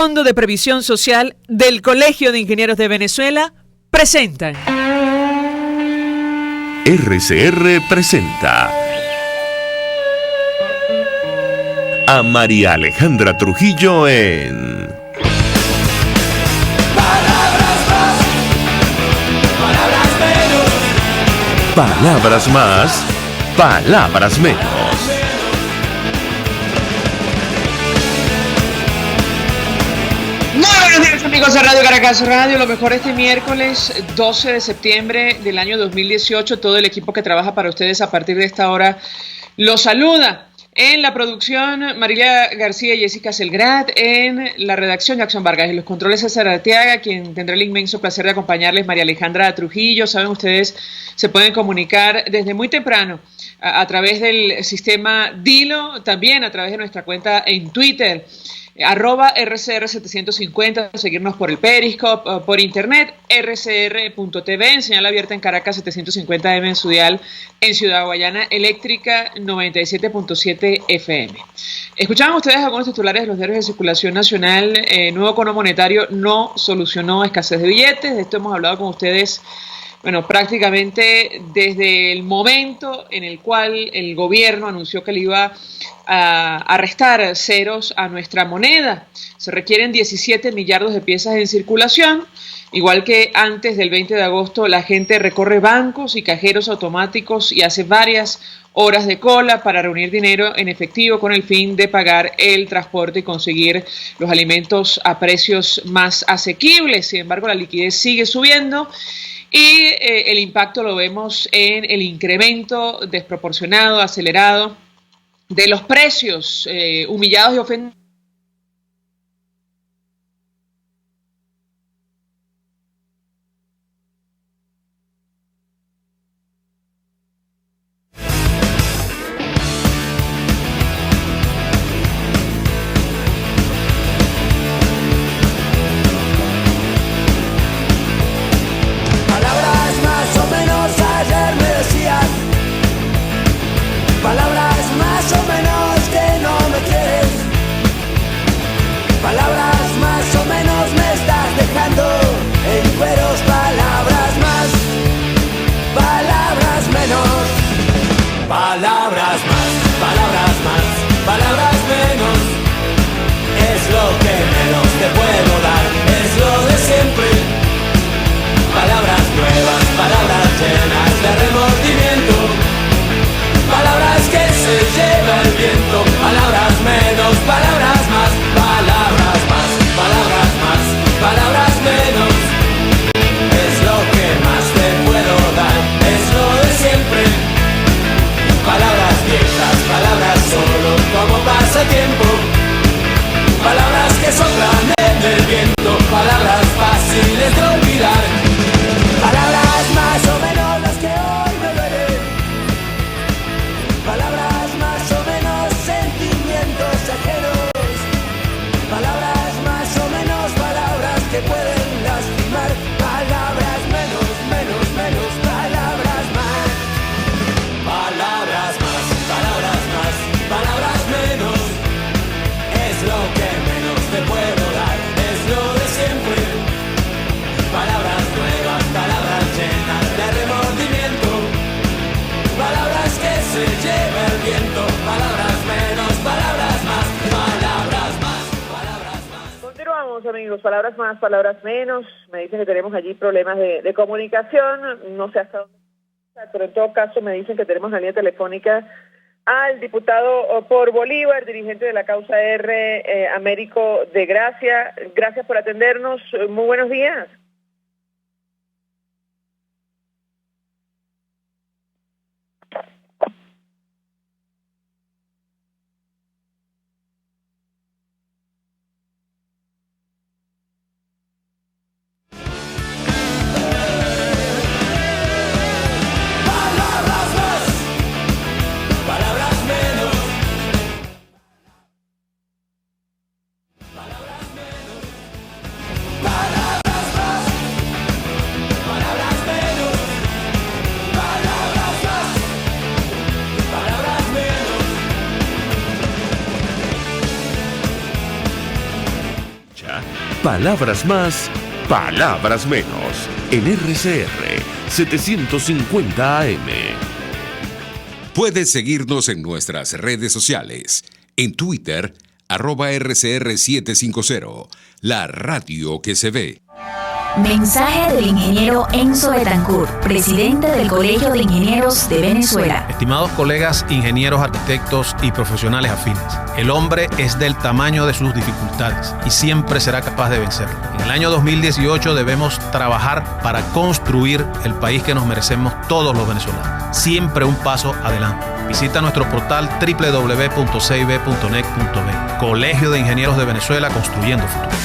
Fondo de Previsión Social del Colegio de Ingenieros de Venezuela presentan. RCR presenta a María Alejandra Trujillo en Palabras más, palabras menos. Palabras más, palabras menos. Buenos días, amigos de Radio Caracas Radio, lo mejor este miércoles 12 de septiembre del año 2018. Todo el equipo que trabaja para ustedes a partir de esta hora los saluda. En la producción, Marilia García y Jessica Selgrad. En la redacción, Jackson Vargas. En los controles, César Arteaga, quien tendrá el inmenso placer de acompañarles, María Alejandra Trujillo. Saben ustedes, se pueden comunicar desde muy temprano a través del sistema Dilo, también a través de nuestra cuenta en Twitter, @RCR750, seguirnos por el Periscope, por internet, rcr.tv, en señal abierta en Caracas 750M en su dial, en Ciudad Guayana Eléctrica 97.7 FM. Escuchaban ustedes algunos titulares de los diarios de circulación nacional. Nuevo cono monetario no solucionó escasez de billetes. De esto hemos hablado con ustedes, bueno, prácticamente desde el momento en el cual el gobierno anunció que le iba a restar ceros a nuestra moneda. Se requieren 17 millardos de piezas en circulación. Igual que antes del 20 de agosto, la gente recorre bancos y cajeros automáticos y hace varias horas de cola para reunir dinero en efectivo con el fin de pagar el transporte y conseguir los alimentos a precios más asequibles. Sin embargo, la liquidez sigue subiendo. Y el impacto lo vemos en el incremento desproporcionado, acelerado de los precios, humillados y ofendidos. Amigos, palabras más, palabras menos. Me dicen que tenemos allí problemas de comunicación, no sé hasta dónde, pero en todo caso me dicen que tenemos la línea telefónica al diputado por Bolívar, dirigente de la causa R, Américo de Gracia. Gracias por atendernos, muy buenos días. Palabras Palabras más, palabras menos. En RCR 750 AM. Puedes seguirnos en nuestras redes sociales. En Twitter, @RCR750. La radio que se ve. Mensaje del ingeniero Enzo Betancourt, presidente del Colegio de Ingenieros de Venezuela. Estimados colegas, ingenieros, arquitectos y profesionales afines, el hombre es del tamaño de sus dificultades y siempre será capaz de vencerlo. En el año 2018 debemos trabajar para construir el país que nos merecemos todos los venezolanos. Siempre un paso adelante. Visita nuestro portal www.cib.net.be. Colegio de Ingenieros de Venezuela, construyendo futuro.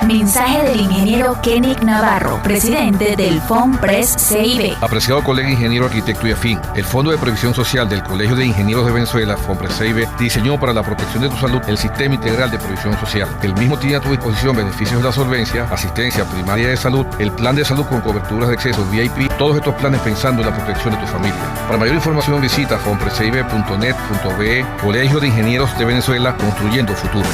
Mensaje del ingeniero Kenick Navarro, presidente del FONPRES CIB. Apreciado colega ingeniero, arquitecto y afín, el Fondo de Previsión Social del Colegio de Ingenieros de Venezuela, FONPRES CIB, diseñó para la protección de tu salud el Sistema Integral de Previsión Social. El mismo tiene a tu disposición beneficios de la solvencia, asistencia primaria de salud, el plan de salud con coberturas de acceso VIP, todos estos planes pensando en la protección de tu familia. Para mayor información visita fonprescib.net.be. Colegio de Ingenieros de Venezuela, construyendo futuro.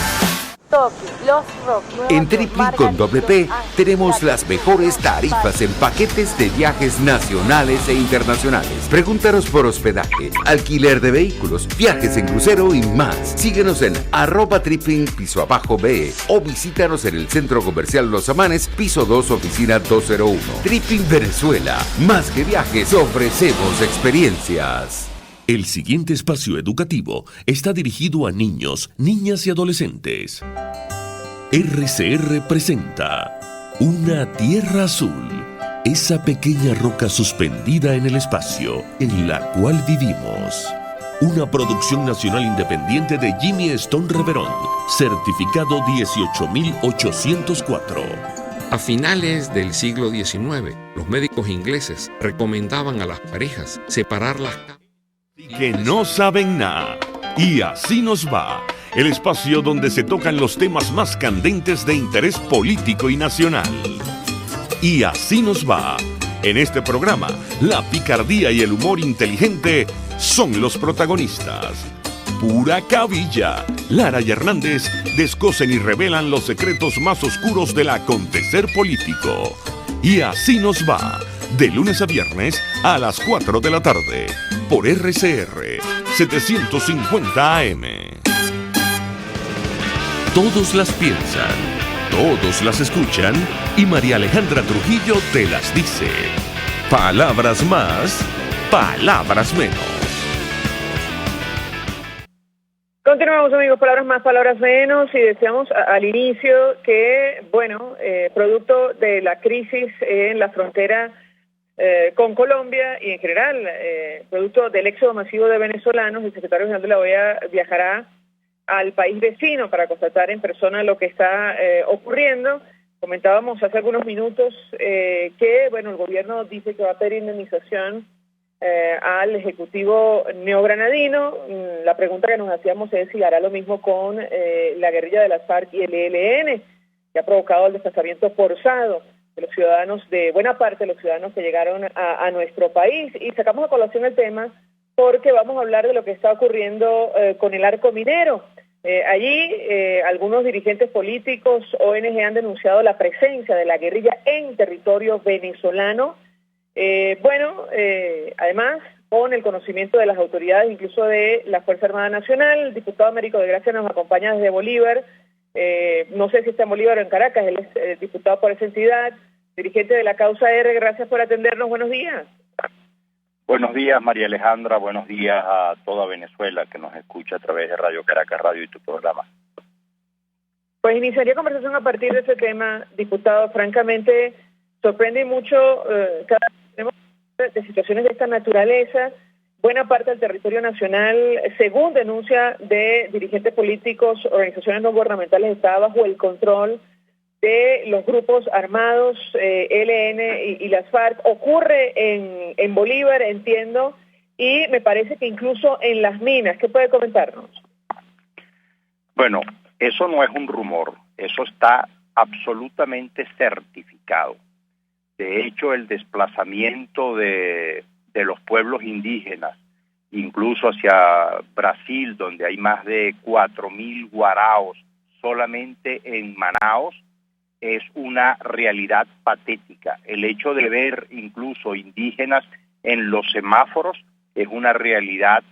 En Tripling con doble P tenemos las mejores tarifas en paquetes de viajes nacionales e internacionales. Pregúntanos por hospedaje, alquiler de vehículos, viajes en crucero y más. Síguenos en @Tripling_BE o visítanos en el Centro Comercial Los Amanes, piso 2, oficina 201. Tripling Venezuela. Más que viajes, ofrecemos experiencias. El siguiente espacio educativo está dirigido a niños, niñas y adolescentes. RCR presenta Una Tierra Azul, esa pequeña roca suspendida en el espacio en la cual vivimos. Una producción nacional independiente de Jimmy Stone Reverón, certificado 18804. A finales del siglo XIX, los médicos ingleses recomendaban a las parejas separar las camas. Que no saben nada. Y así nos va. El espacio donde se tocan los temas más candentes de interés político y nacional. Y así nos va. En este programa, la picardía y el humor inteligente son los protagonistas. Pura cabilla. Lara y Hernández descosen y revelan los secretos más oscuros del acontecer político. Y así nos va. De lunes a viernes a las 4 de la tarde. Por RCR 750 AM. Todos las piensan, todos las escuchan y María Alejandra Trujillo te las dice. Palabras más, palabras menos. Continuamos, amigos, palabras más, palabras menos, y decíamos al inicio que, bueno, producto de la crisis en la frontera con Colombia y en general, producto del éxodo masivo de venezolanos, el secretario general de la OEA viajará al país vecino para constatar en persona lo que está ocurriendo. Comentábamos hace algunos minutos que, bueno, el gobierno dice que va a pedir indemnización al Ejecutivo neogranadino. La pregunta que nos hacíamos es si hará lo mismo con la guerrilla de las FARC y el ELN, que ha provocado el desplazamiento forzado de los ciudadanos, de buena parte de los ciudadanos que llegaron a nuestro país. Y sacamos a colación el tema porque vamos a hablar de lo que está ocurriendo con el arco minero. Allí algunos dirigentes políticos, ONG, han denunciado la presencia de la guerrilla en territorio venezolano. Además, con el conocimiento de las autoridades, incluso de la Fuerza Armada Nacional, el diputado Américo de Gracia nos acompaña desde Bolívar. No sé si está en Bolívar o en Caracas, él es diputado por esa entidad, dirigente de la causa R. Gracias por atendernos, buenos días. Buenos días, María Alejandra, buenos días a toda Venezuela que nos escucha a través de Radio Caracas Radio y tu programa. Pues iniciaría conversación a partir de ese tema, diputado. Francamente, sorprende mucho cada vez que tenemos de situaciones de esta naturaleza. Buena parte del territorio nacional, según denuncia de dirigentes políticos, organizaciones no gubernamentales, está bajo el control de los grupos armados, ELN y las FARC. Ocurre en Bolívar, entiendo, y me parece que incluso en las minas. ¿Qué puede comentarnos? Bueno, eso no es un rumor, eso está absolutamente certificado. De hecho, el desplazamiento de los pueblos indígenas, incluso hacia Brasil, donde hay más de 4.000 guaraos solamente en Manaos, es una realidad patética. El hecho de ver incluso indígenas en los semáforos es una realidad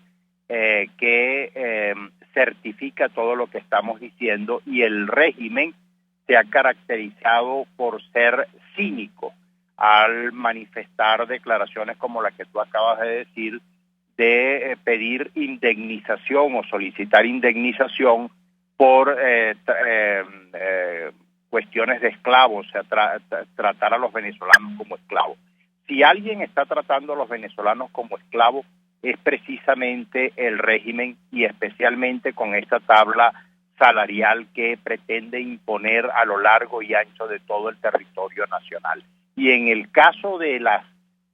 que certifica todo lo que estamos diciendo, y el régimen se ha caracterizado por ser cínico al manifestar declaraciones como la que tú acabas de decir, de pedir indemnización o solicitar indemnización por cuestiones de esclavos, o sea, tratar a los venezolanos como esclavos. Si alguien está tratando a los venezolanos como esclavos, es precisamente el régimen, y especialmente con esta tabla salarial que pretende imponer a lo largo y ancho de todo el territorio nacional. Y en el caso de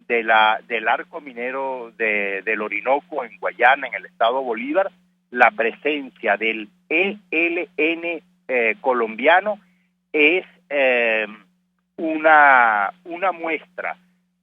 del arco minero del Orinoco en Guayana, en el estado Bolívar, la presencia del ELN colombiano es una muestra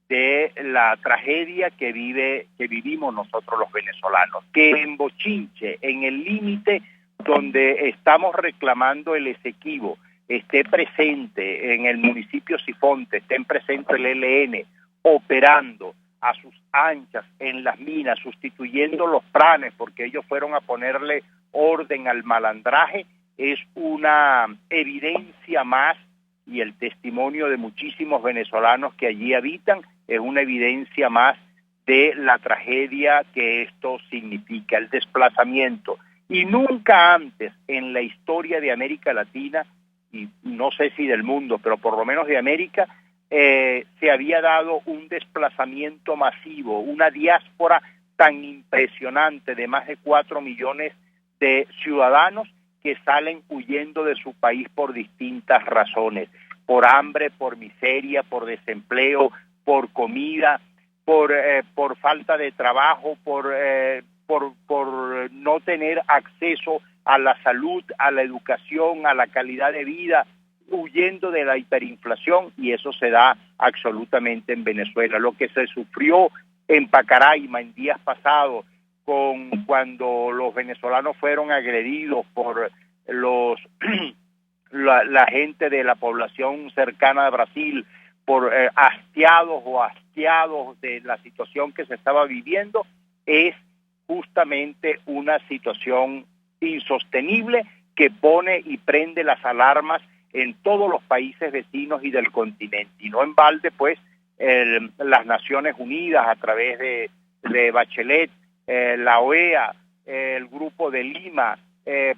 de la tragedia que vivimos nosotros los venezolanos, que en Bochinche, en el límite donde estamos reclamando el Esequibo, esté presente en el municipio Sifonte, estén presentes el ELN operando a sus anchas en las minas, sustituyendo los planes porque ellos fueron a ponerle orden al malandraje, es una evidencia más, y el testimonio de muchísimos venezolanos que allí habitan es una evidencia más de la tragedia que esto significa, el desplazamiento. Y nunca antes en la historia de América Latina, y no sé si del mundo, pero por lo menos de América, se había dado un desplazamiento masivo, una diáspora tan impresionante de más de 4 millones de ciudadanos que salen huyendo de su país por distintas razones, por hambre, por miseria, por desempleo, por comida, por falta de trabajo, por no tener acceso a la salud, a la educación, a la calidad de vida, huyendo de la hiperinflación, y eso se da absolutamente en Venezuela. Lo que se sufrió en Pacaraima en días pasados, cuando los venezolanos fueron agredidos por la gente de la población cercana a Brasil, por hastiados de la situación que se estaba viviendo, es justamente una situación insostenible que pone y prende las alarmas en todos los países vecinos y del continente. Y no en balde, pues, las Naciones Unidas, a través de Bachelet, la OEA, el Grupo de Lima,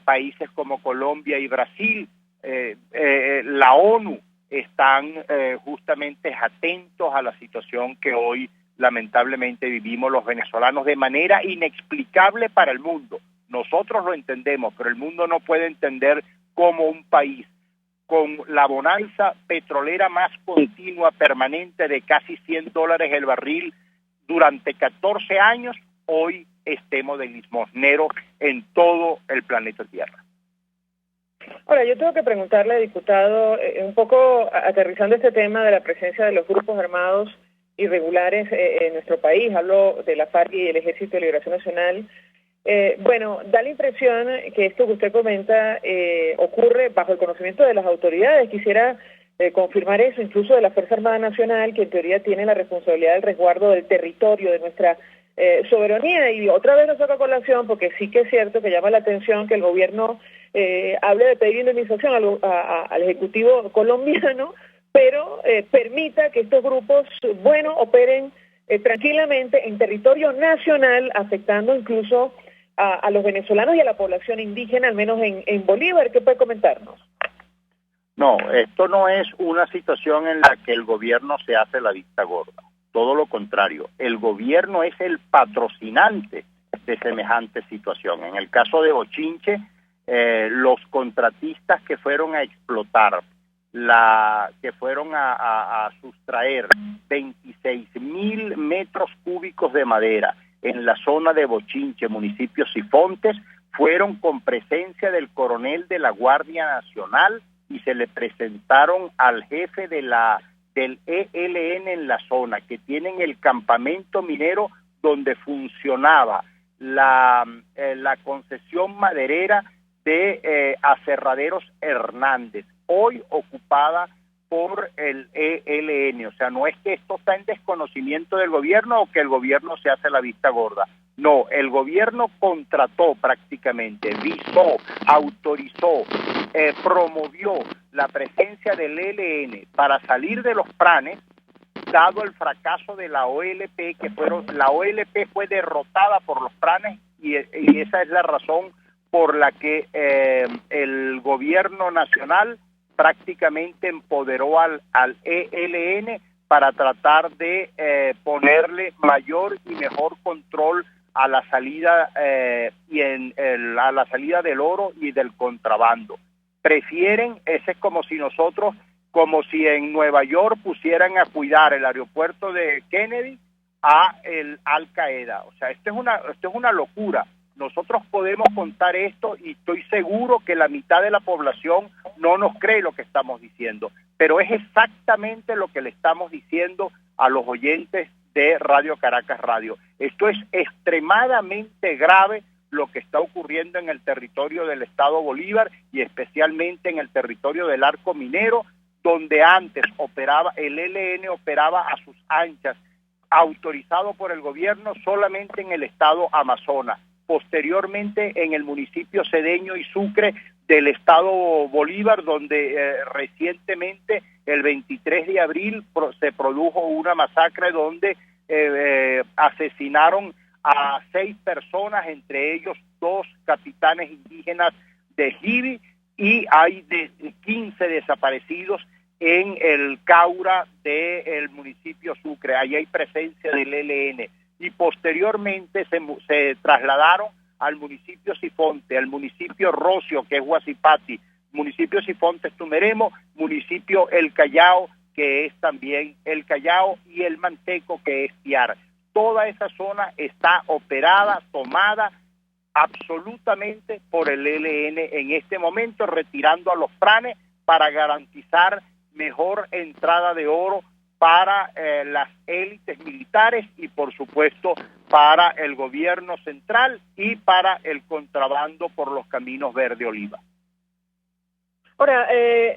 países como Colombia y Brasil, la ONU, están justamente atentos a la situación que hoy lamentablemente vivimos los venezolanos de manera inexplicable para el mundo. Nosotros lo entendemos, pero el mundo no puede entender cómo un país con la bonanza petrolera más continua, permanente, de casi $100 el barril durante 14 años, hoy estemos de limosnero en todo el planeta Tierra. Ahora, yo tengo que preguntarle, diputado, un poco aterrizando este tema de la presencia de los grupos armados irregulares en nuestro país, hablo de la FARC y el Ejército de Liberación Nacional. Bueno, da la impresión que esto que usted comenta ocurre bajo el conocimiento de las autoridades. Quisiera confirmar eso, incluso de la Fuerza Armada Nacional, que en teoría tiene la responsabilidad del resguardo del territorio, de nuestra soberanía. Y otra vez nos toca colación, porque sí que es cierto que llama la atención que el gobierno hable de pedir indemnización al Ejecutivo colombiano, pero permita que estos grupos, bueno, operen tranquilamente en territorio nacional, afectando incluso a los venezolanos y a la población indígena, al menos en Bolívar. ¿Qué puede comentarnos? No, esto no es una situación en la que el gobierno se hace la vista gorda. Todo lo contrario, el gobierno es el patrocinante de semejante situación. En el caso de Bochinche, los contratistas que fueron a explotar, que fueron a sustraer 26,000 metros cúbicos de madera en la zona de Bochinche, municipio Sifontes, fueron con presencia del coronel de la Guardia Nacional y se le presentaron al jefe del ELN en la zona, que tienen el campamento minero donde funcionaba la concesión maderera de Aserraderos Hernández, hoy ocupada por el ELN. O sea, no es que esto está en desconocimiento del gobierno o que el gobierno se hace la vista gorda. No, el gobierno contrató prácticamente, visó, autorizó, promovió la presencia del ELN para salir de los planes, dado el fracaso de la OLP, la OLP fue derrotada por los planes y esa es la razón por la que el gobierno nacional prácticamente empoderó al ELN para tratar de ponerle mayor y mejor control a la salida a la salida del oro y del contrabando. Prefieren, ese es como si en Nueva York pusieran a cuidar el aeropuerto de Kennedy a el Al Qaeda. O sea, esto es una locura. Nosotros podemos contar esto y estoy seguro que la mitad de la población no nos cree lo que estamos diciendo, pero es exactamente lo que le estamos diciendo a los oyentes de Radio Caracas Radio. Esto es extremadamente grave lo que está ocurriendo en el territorio del Estado Bolívar y especialmente en el territorio del Arco Minero, donde antes el ELN operaba a sus anchas, autorizado por el gobierno solamente en el estado Amazonas, posteriormente en el municipio Cedeño y Sucre del Estado Bolívar, donde recientemente, el 23 de abril, se produjo una masacre donde asesinaron a 6 personas, entre ellos 2 capitanes indígenas de Jibi, y hay 15 desaparecidos en el Caura del municipio Sucre. Ahí hay presencia del ELN. Y posteriormente se trasladaron al municipio Sifonte, al municipio Rocio, que es Huasipati, municipio Sifonte es Tumeremo, municipio El Callao, que es también El Callao, y el Manteco, que es Piar. Toda esa zona está operada, tomada absolutamente por el ELN en este momento, retirando a los planes para garantizar mejor entrada de oro para las élites militares y por supuesto para el gobierno central y para el contrabando por los caminos Verde Oliva. Ahora,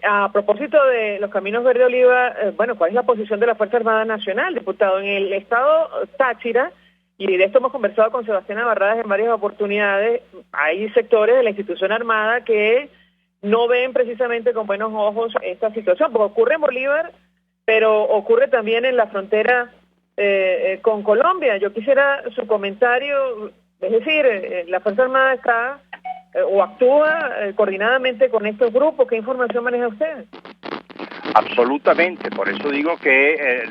a propósito de los caminos Verde Oliva, ¿cuál es la posición de la Fuerza Armada Nacional, diputado? En el estado Táchira, y de esto hemos conversado con Sebastián Barradas en varias oportunidades, hay sectores de la institución armada que no ven precisamente con buenos ojos esta situación, porque ocurre en Bolívar, pero ocurre también en la frontera con Colombia. Yo quisiera su comentario, es decir, la Fuerza Armada está o actúa coordinadamente con estos grupos. ¿Qué información maneja usted? Absolutamente, por eso digo que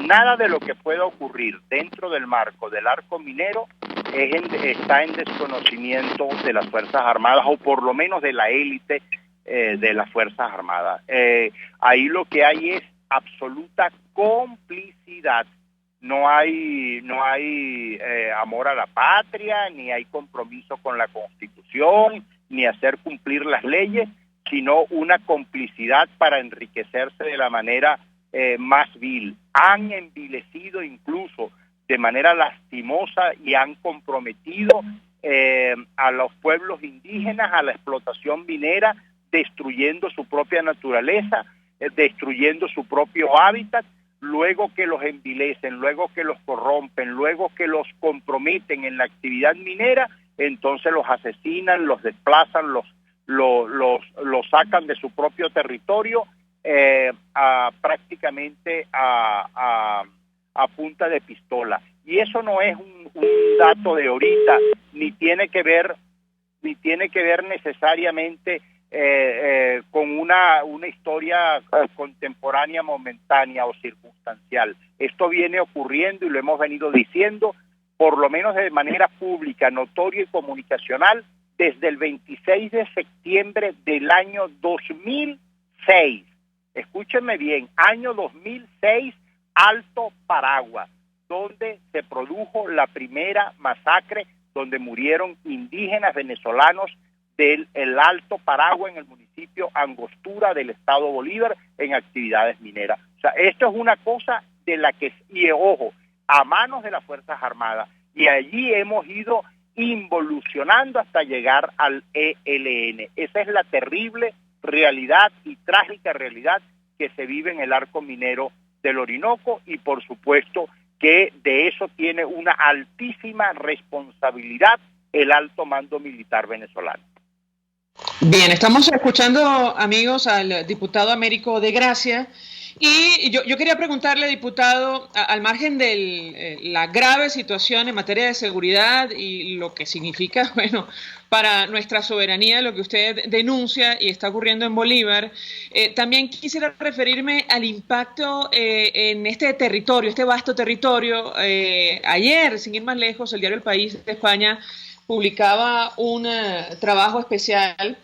nada de lo que pueda ocurrir dentro del marco del Arco Minero está en desconocimiento de las Fuerzas Armadas, o por lo menos de la élite de las Fuerzas Armadas. Ahí lo que hay es absoluta complicidad. No hay amor a la patria, ni hay compromiso con la Constitución, ni hacer cumplir las leyes, sino una complicidad para enriquecerse de la manera más vil. Han envilecido incluso de manera lastimosa y han comprometido a los pueblos indígenas a la explotación minera, destruyendo su propia naturaleza, destruyendo su propio hábitat, luego que los envilecen, luego que los corrompen, luego que los comprometen en la actividad minera, entonces los asesinan, los desplazan, los sacan de su propio territorio prácticamente a punta de pistola. Y eso no es un dato de ahorita, ni tiene que ver necesariamente con una historia contemporánea, momentánea o circunstancial. Esto viene ocurriendo y lo hemos venido diciendo, por lo menos de manera pública, notoria y comunicacional, desde el 26 de septiembre del año 2006. Escúchenme bien, año 2006, Alto Paragua, donde se produjo la primera masacre, donde murieron indígenas venezolanos del Alto Paragua en el municipio Angostura del Estado Bolívar en actividades mineras. O sea, esto es una cosa de la que, y ojo, a manos de las Fuerzas Armadas, y allí hemos ido involucionando hasta llegar al ELN. Esa es la terrible realidad y trágica realidad que se vive en el arco minero del Orinoco, y por supuesto que de eso tiene una altísima responsabilidad el alto mando militar venezolano. Bien, estamos escuchando, amigos, al diputado Américo de Gracia, y yo quería preguntarle, diputado, al margen de la grave situación en materia de seguridad y lo que significa, bueno, para nuestra soberanía, lo que usted denuncia y está ocurriendo en Bolívar, también quisiera referirme al impacto en este territorio, este vasto territorio. Ayer, sin ir más lejos, el diario El País de España publicaba un trabajo especial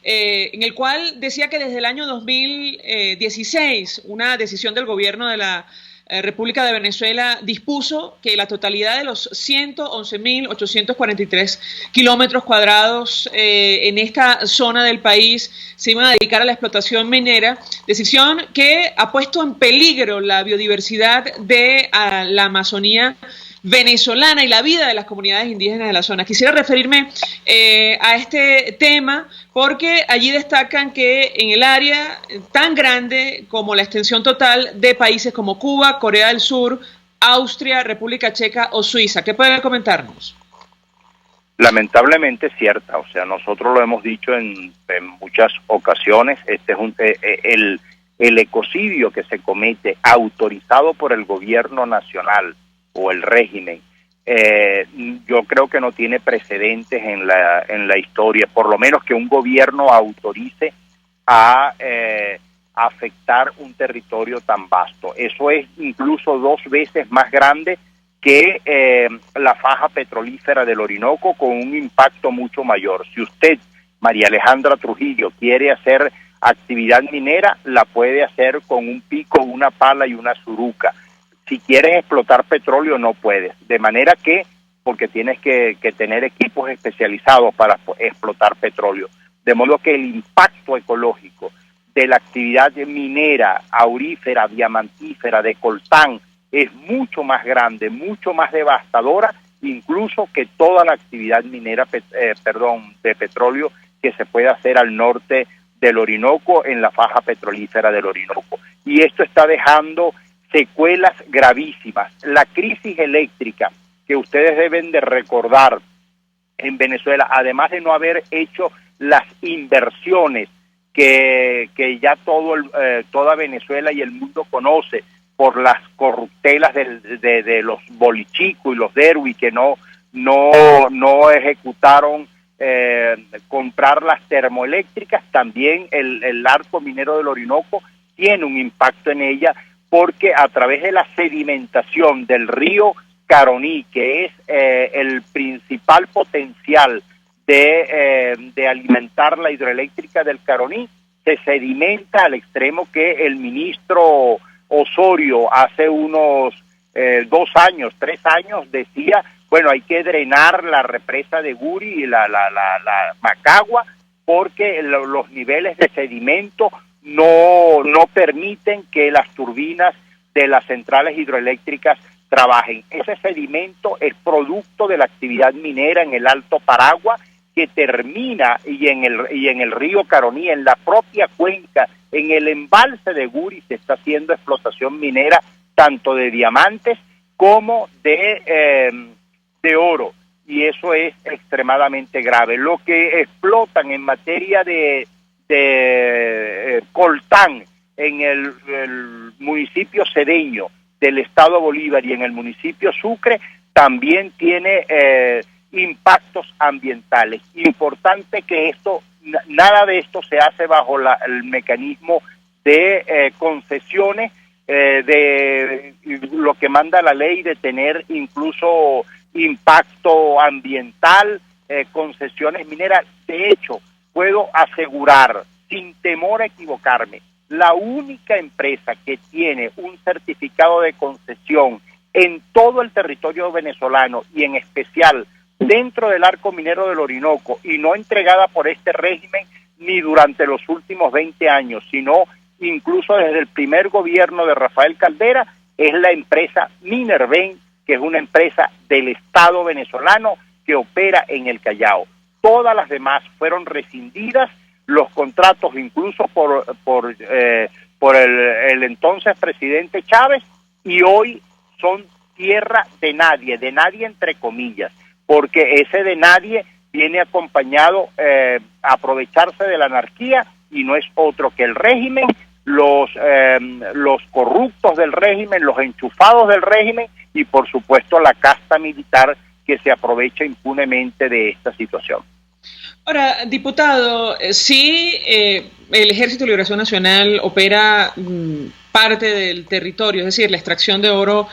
en el cual decía que desde el año 2016 una decisión del gobierno de la República de Venezuela dispuso que la totalidad de los 111.843 kilómetros cuadrados en esta zona del país se iban a dedicar a la explotación minera, decisión que ha puesto en peligro la biodiversidad de la Amazonía venezolana y la vida de las comunidades indígenas de la zona. Quisiera referirme a este tema porque allí destacan que en el área tan grande como la extensión total de países como Cuba, Corea del Sur, Austria, República Checa o Suiza. ¿Qué puede comentarnos? Lamentablemente es cierta, o sea, nosotros lo hemos dicho en muchas ocasiones, este es el ecocidio que se comete autorizado por el gobierno nacional o el régimen, yo creo que no tiene precedentes en la historia, por lo menos que un gobierno autorice a afectar un territorio tan vasto. Eso es incluso 2 veces más grande que la faja petrolífera del Orinoco, con un impacto mucho mayor. Si usted, María Alejandra Trujillo, quiere hacer actividad minera, la puede hacer con un pico, una pala y una zuruca. Si quieres explotar petróleo, no puedes. De manera que, porque tienes que tener equipos especializados para explotar petróleo. De modo que el impacto ecológico de la actividad minera, aurífera, diamantífera, de coltán, es mucho más grande, mucho más devastadora, incluso que toda la actividad minera, de petróleo que se puede hacer al norte del Orinoco, en la faja petrolífera del Orinoco. Y esto está dejando secuelas gravísimas. La crisis eléctrica que ustedes deben de recordar en Venezuela, además de no haber hecho las inversiones que ya toda Venezuela y el mundo conoce por las corruptelas de los bolichicos y los derwi que no ejecutaron comprar las termoeléctricas, también el arco minero del Orinoco tiene un impacto en ella, porque a través de la sedimentación del río Caroní, que es el principal potencial de alimentar la hidroeléctrica del Caroní, se sedimenta al extremo que el ministro Osorio hace unos 3 años decía, bueno, hay que drenar la represa de Guri y la Macagua, porque los niveles de sedimento no permiten que las turbinas de las centrales hidroeléctricas trabajen. Ese sedimento es producto de la actividad minera en el Alto Paragua, que termina y en el río Caroní, en la propia cuenca, en el embalse de Guri, se está haciendo explotación minera tanto de diamantes como de oro, y eso es extremadamente grave. Lo que explotan en materia de coltán en el municipio Cedeño del estado Bolívar y en el municipio Sucre también tiene impactos ambientales. Importante que nada de esto se hace bajo el mecanismo de concesiones, de lo que manda la ley, de tener incluso impacto ambiental, concesiones mineras. De hecho, puedo asegurar, sin temor a equivocarme, la única empresa que tiene un certificado de concesión en todo el territorio venezolano y en especial dentro del arco minero del Orinoco, y no entregada por este régimen ni durante los últimos 20 años, sino incluso desde el primer gobierno de Rafael Caldera, es la empresa Minerven, que es una empresa del Estado venezolano que opera en el Callao. Todas las demás fueron rescindidas los contratos incluso por el entonces presidente Chávez, y hoy son tierra de nadie entre comillas, porque ese de nadie viene acompañado a aprovecharse de la anarquía, y no es otro que el régimen, los corruptos del régimen, los enchufados del régimen, y por supuesto la casta militar que se aprovecha impunemente de esta situación. Ahora, diputado, sí, el Ejército de Liberación Nacional opera parte del territorio, es decir, la extracción de oro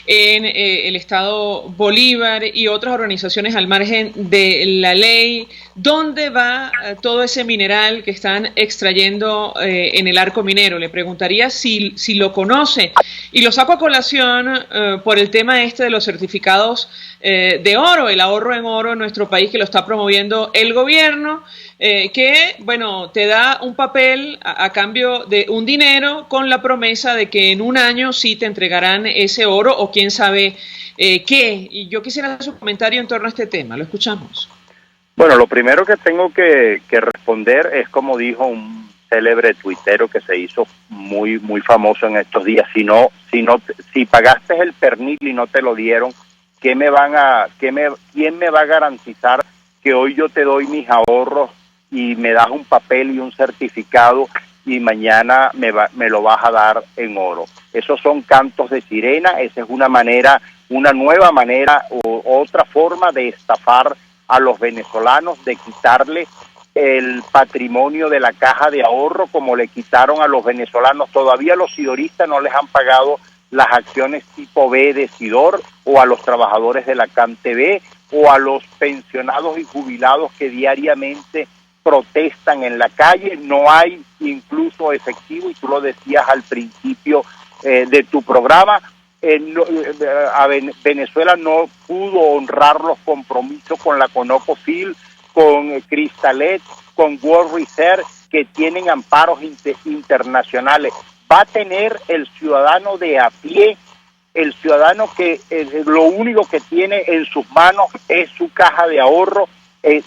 en el estado Bolívar y otras organizaciones al margen de la ley. ¿Dónde va todo ese mineral que están extrayendo en el arco minero? Le preguntaría si lo conoce, y lo saco a colación por el tema de los certificados de oro, el ahorro en oro en nuestro país, que lo está promoviendo el gobierno, que, bueno, te da un papel a cambio de un dinero con la promesa de que en un año sí te entregarán ese oro, o quién sabe qué. Y yo quisiera su comentario en torno a este tema. Lo escuchamos. Bueno, lo primero que tengo que responder es como dijo un célebre tuitero que se hizo muy famoso en estos días: si pagaste el pernil y no te lo dieron, ¿quién me va a garantizar que hoy yo te doy mis ahorros y me das un papel y un certificado y mañana me lo vas a dar en oro? Esos son cantos de sirena. Esa es una nueva manera o otra forma de estafar a los venezolanos, de quitarle el patrimonio de la caja de ahorro, como le quitaron a los venezolanos. Todavía los sidoristas no les han pagado las acciones tipo B de Sidor, o a los trabajadores de la CanTV, o a los pensionados y jubilados que diariamente protestan en la calle. No hay incluso efectivo, y tú lo decías al principio de tu programa. Venezuela no pudo honrar los compromisos con la ConocoPhil, con Cristalet, con World Reserve, que tienen amparos internacionales. Va a tener el ciudadano de a pie, el ciudadano que lo único que tiene en sus manos es su caja de ahorro,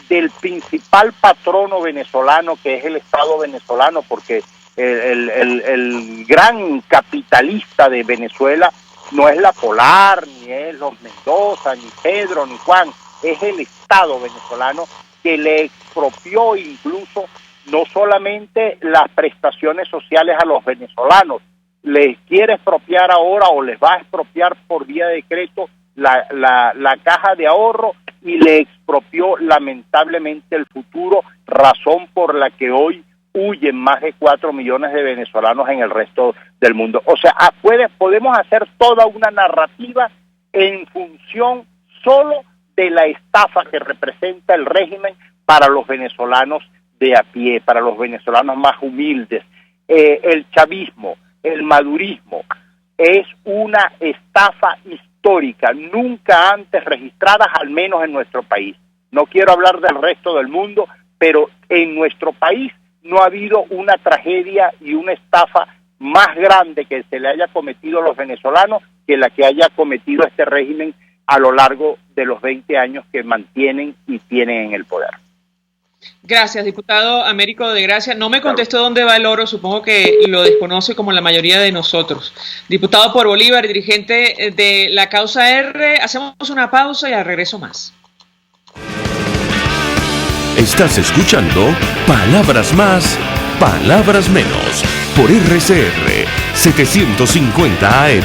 del principal patrono venezolano, que es el Estado venezolano, porque el gran capitalista de Venezuela no es la Polar, ni es los Mendoza, ni Pedro, ni Juan, es el Estado venezolano, que le expropió incluso no solamente las prestaciones sociales a los venezolanos, les quiere expropiar ahora, o les va a expropiar por vía de decreto la caja de ahorro, y le expropió lamentablemente el futuro, razón por la que hoy huyen más de 4 millones de venezolanos en el resto del mundo. O sea, podemos hacer toda una narrativa en función solo de la estafa que representa el régimen para los venezolanos de a pie, para los venezolanos más humildes. El chavismo, el madurismo, es una estafa histórica, nunca antes registradas, al menos en nuestro país. No quiero hablar del resto del mundo, pero en nuestro país no ha habido una tragedia y una estafa más grande que se le haya cometido a los venezolanos que la que haya cometido este régimen a lo largo de los 20 años que mantienen y tienen en el poder. Gracias, diputado Américo de Gracia. No me contestó dónde va el oro, supongo que lo desconoce como la mayoría de nosotros. Diputado por Bolívar y dirigente de la Causa R, hacemos una pausa y al regreso más. Estás escuchando Palabras Más, Palabras Menos, por RCR 750 AM.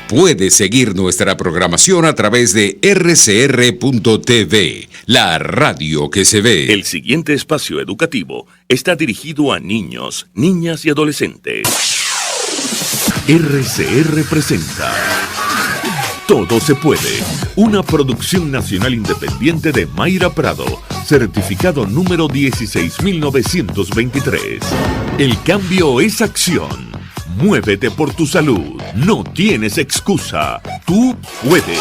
Puedes seguir nuestra programación a través de rcr.tv, la radio que se ve. El siguiente espacio educativo está dirigido a niños, niñas y adolescentes. RCR presenta Todo se puede, una producción nacional independiente de Mayra Prado, certificado número 16923. El cambio es acción. Muévete por tu salud. No tienes excusa. Tú puedes.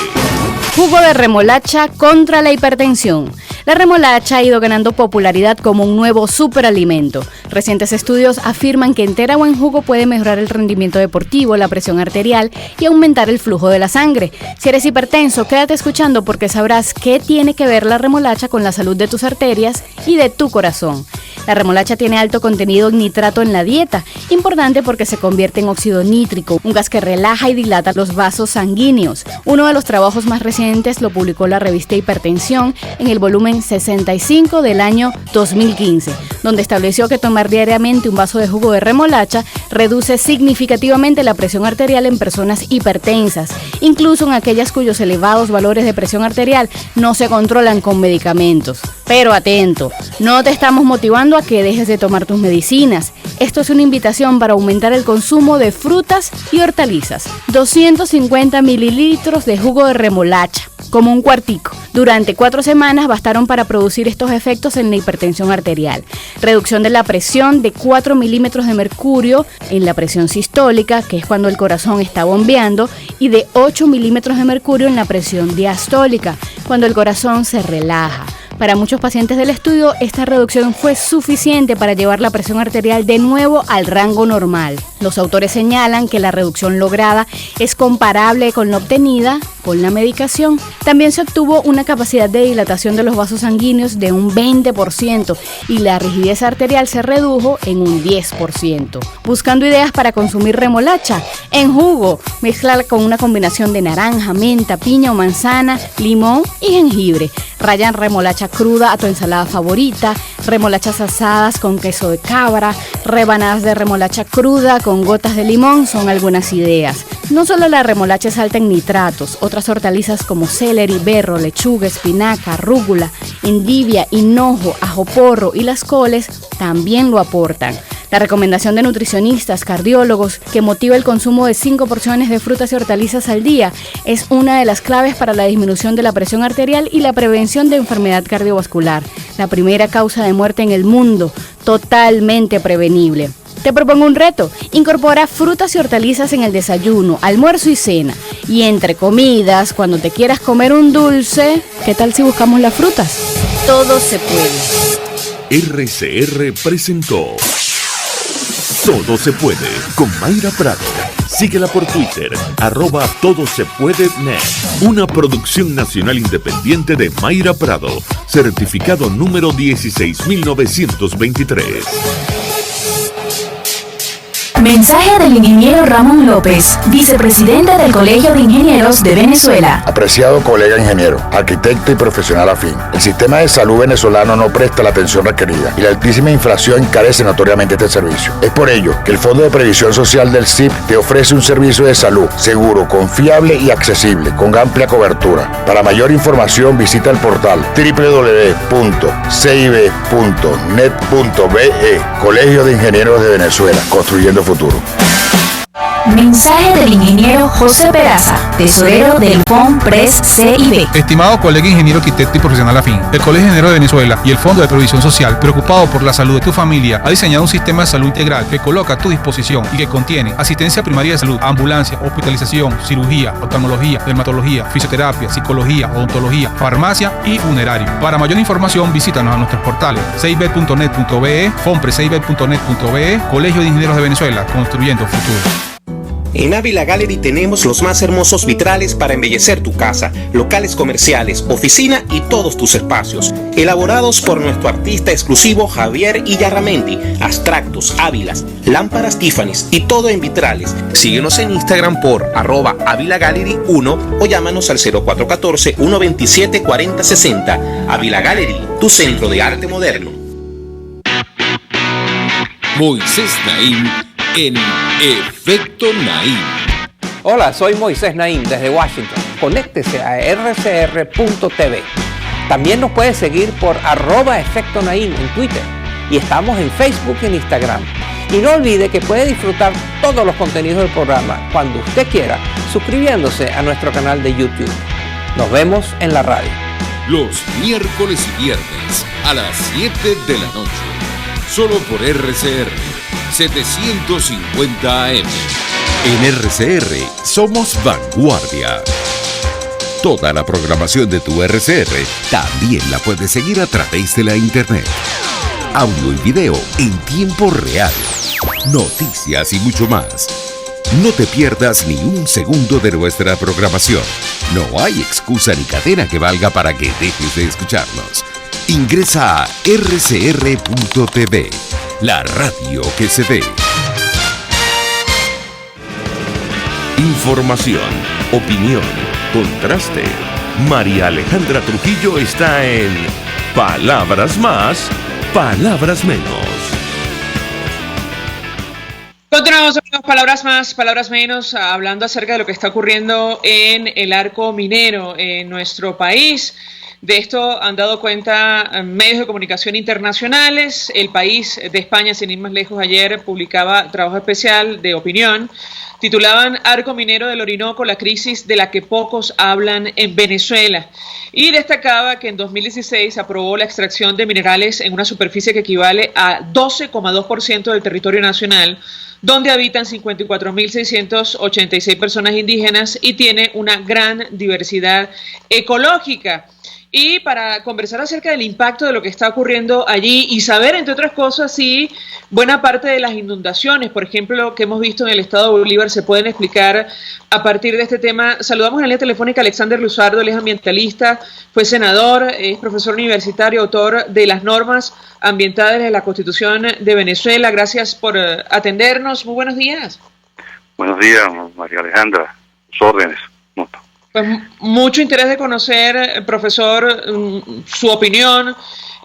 Jugo de remolacha contra la hipertensión. La remolacha ha ido ganando popularidad como un nuevo superalimento Recientes estudios afirman que entera o en jugo puede mejorar el rendimiento deportivo, la presión arterial y aumentar el flujo de la sangre. Si eres hipertenso, quédate escuchando porque sabrás qué tiene que ver la remolacha con la salud de tus arterias y de tu corazón. La remolacha tiene alto contenido en nitrato en la dieta, importante porque se convierte en óxido nítrico, un gas que relaja y dilata los vasos sanguíneos. Uno de los trabajos más recientes lo publicó la revista Hipertensión en el volumen 65 del año 2015, donde estableció que tomar diariamente un vaso de jugo de remolacha reduce significativamente la presión arterial en personas hipertensas, incluso en aquellas cuyos elevados valores de presión arterial no se controlan con medicamentos. Pero atento, no te estamos motivando a que dejes de tomar tus medicinas. Esto es una invitación para aumentar el consumo de frutas y hortalizas. 250 mililitros de jugo de remolacha, como un cuartico. Durante 4 semanas bastaron para producir estos efectos en la hipertensión arterial. Reducción de la presión de 4 milímetros de mercurio en la presión sistólica, que es cuando el corazón está bombeando, y de 8 milímetros de mercurio en la presión diastólica, cuando el corazón se relaja. Para muchos pacientes del estudio, esta reducción fue suficiente para llevar la presión arterial de nuevo al rango normal. Los autores señalan que la reducción lograda es comparable con la obtenida con la medicación. También se obtuvo una capacidad de dilatación de los vasos sanguíneos de un 20% y la rigidez arterial se redujo en un 10%. Buscando ideas para consumir remolacha en jugo, mezclala con una combinación de naranja, menta, piña o manzana, limón y jengibre. Rayan remolacha cruda a tu ensalada favorita, remolachas asadas con queso de cabra, rebanadas de remolacha cruda con gotas de limón son algunas ideas. No solo la remolacha es alta en nitratos, otras hortalizas como celery, berro, lechuga, espinaca, rúcula, endivia, hinojo, ajo porro y las coles también lo aportan. La recomendación de nutricionistas, cardiólogos, que motiva el consumo de 5 porciones de frutas y hortalizas al día es una de las claves para la disminución de la presión arterial y la prevención de enfermedad cardiovascular, la primera causa de muerte en el mundo, totalmente prevenible. Te propongo un reto: incorpora frutas y hortalizas en el desayuno, almuerzo y cena. Y entre comidas, cuando te quieras comer un dulce, ¿qué tal si buscamos las frutas? Todo se puede. RCR presentó Todo se puede con Mayra Prado. Síguela por Twitter, @todosepuedenet. Una producción nacional independiente de Mayra Prado, certificado número 16923. Mensaje del ingeniero Ramón López, vicepresidente del Colegio de Ingenieros de Venezuela. Apreciado colega ingeniero, arquitecto y profesional afín, el sistema de salud venezolano no presta la atención requerida y la altísima inflación encarece notoriamente este servicio. Es por ello que el Fondo de Previsión Social del CIP te ofrece un servicio de salud seguro, confiable y accesible, con amplia cobertura. Para mayor información visita el portal www.cib.net.be. Colegio de Ingenieros de Venezuela, construyendo futuro. Mensaje del ingeniero José Peraza, tesorero del FONPRES CIB. Estimado colega ingeniero, arquitecto y profesional afín, el Colegio de Ingenieros de Venezuela y el Fondo de Previsión Social, preocupado por la salud de tu familia, ha diseñado un sistema de salud integral que coloca a tu disposición y que contiene asistencia primaria de salud, ambulancia, hospitalización, cirugía, oftalmología, dermatología, fisioterapia, psicología, odontología, farmacia y funerario. Para mayor información, visítanos a nuestros portales cib.net.be, fonprescib.net.be, Colegio de Ingenieros de Venezuela, construyendo futuro. En Ávila Gallery tenemos los más hermosos vitrales para embellecer tu casa, locales comerciales, oficina y todos tus espacios. Elaborados por nuestro artista exclusivo Javier Illarramendi. Abstractos, ávilas, lámparas Tiffany's y todo en vitrales. Síguenos en Instagram por @AvilaGallery1 o llámanos al 0414-127-4060. Ávila Gallery, tu centro de arte moderno. Moisés Naim en Efecto Naim. Hola, soy Moisés Naim desde Washington. Conéctese a rcr.tv. También nos puede seguir por @Efecto Naim en Twitter. Y estamos en Facebook y en Instagram. Y no olvide que puede disfrutar todos los contenidos del programa cuando usted quiera, suscribiéndose a nuestro canal de YouTube. Nos vemos en la radio. Los miércoles y viernes a las 7 de la noche. Solo por RCR 750 AM. En RCR somos vanguardia. Toda la programación de tu RCR también la puedes seguir a través de la internet. audio y video en tiempo real, noticias y mucho más. No te pierdas ni un segundo de nuestra programación. No hay excusa ni cadena que valga para que dejes de escucharnos. Ingresa a rcr.tv, la radio que se ve. Información, opinión, contraste. María Alejandra Trujillo está en Palabras Más, Palabras Menos. Continuamos, amigos, palabras más, palabras menos, hablando acerca de lo que está ocurriendo en el arco minero en nuestro país. De esto han dado cuenta medios de comunicación internacionales. El País de España, sin ir más lejos, ayer publicaba trabajo especial de opinión. Titulaban Arco minero del Orinoco, la crisis de la que pocos hablan en Venezuela. Y destacaba que en 2016 aprobó la extracción de minerales en una superficie que equivale a 12,2% del territorio nacional, donde habitan 54.686 personas indígenas y tiene una gran diversidad ecológica. Y para conversar acerca del impacto de lo que está ocurriendo allí y saber, entre otras cosas, si buena parte de las inundaciones, por ejemplo, que hemos visto en el estado de Bolívar, se pueden explicar a partir de este tema. Saludamos en la línea telefónica a Alexander Luzardo, él es ambientalista, fue senador, es profesor universitario, autor de las normas ambientales de la Constitución de Venezuela. Gracias por atendernos. Muy buenos días. Buenos días, María Alejandra. Sus órdenes. Pues mucho interés de conocer, profesor, su opinión